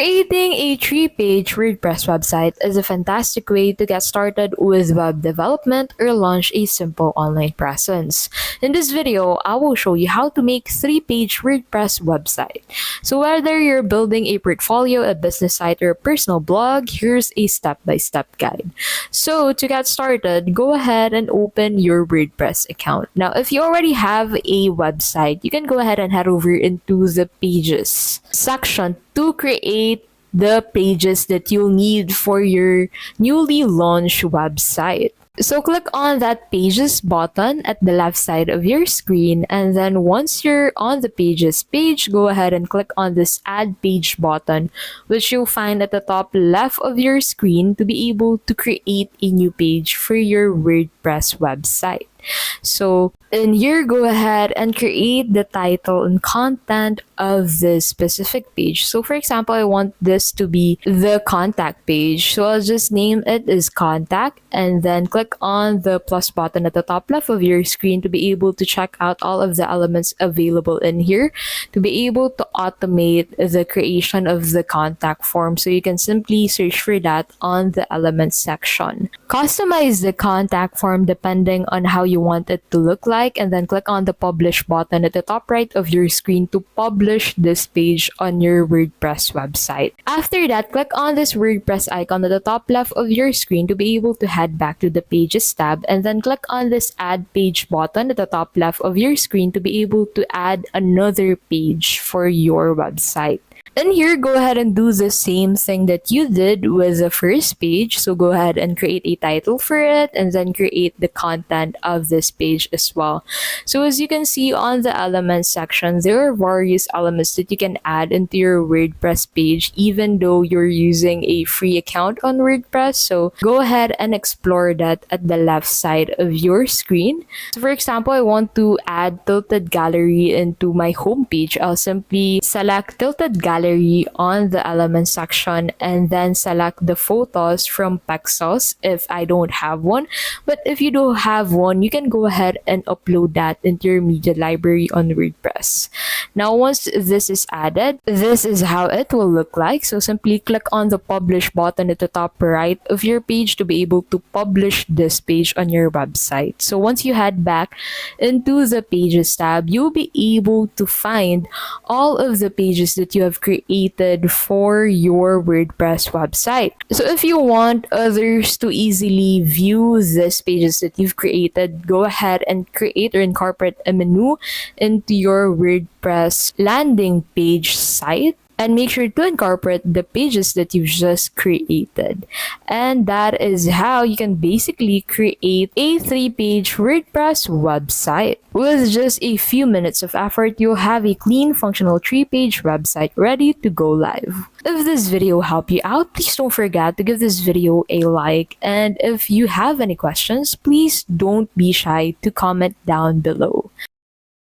Creating a three-page WordPress website is a fantastic way to get started with web development or launch a simple online presence. In this video, I will show you how to make three-page WordPress website. So whether you're building a portfolio, a business site, or a personal blog, here's a step-by-step guide. So to get started, go ahead and open your WordPress account. Now, if you already have a website, you can go ahead and head over into the Pages section to create the pages that you'll need for your newly launched website. So click on that Pages button at the left side of your screen, and then once you're on the Pages page, go ahead and click on this Add Page button, which you'll find at the top left of your screen to be able to create a new page for your WordPress website. So in here, go ahead and create the title and content of this specific page. So for example, I want this to be the contact page. So I'll just name it as contact, and then click on the plus button at the top left of your screen to be able to check out all of the elements available in here to be able to automate the creation of the contact form. So you can simply search for that on the elements section. Customize the contact form depending on how you want it to look like, and then click on the publish button at the top right of your screen to publish this page on your WordPress website. After that, click on this WordPress icon at the top left of your screen to be able to head back to the Pages tab, and then click on this Add Page button at the top left of your screen to be able to add another page for your website. And here, go ahead and do the same thing that you did with the first page. So go ahead and create a title for it, and then create the content of this page as well. So as you can see on the elements section, there are various elements that you can add into your WordPress page, even though you're using a free account on WordPress. So go ahead and explore that at the left side of your screen. So for example, I want to add tilted gallery into my homepage. I'll simply select tilted gallery on the elements section, and then select the photos from Pexels if I don't have one. But if you do have one, you can go ahead and upload that into your media library on WordPress. Now, once this is added, this is how it will look like. So simply click on the publish button at the top right of your page to be able to publish this page on your website. So once you head back into the Pages tab, you'll be able to find all of the pages that you have created for your WordPress website. So if you want others to easily view these pages that you've created, go ahead and create or incorporate a menu into your WordPress landing page site, and make sure to incorporate the pages that you've just created. And that is how you can basically create a three-page WordPress website. With just a few minutes of effort, you'll have a clean, functional three-page website ready to go live. If this video helped you out, please don't forget to give this video a like. And if you have any questions, please don't be shy to comment down below.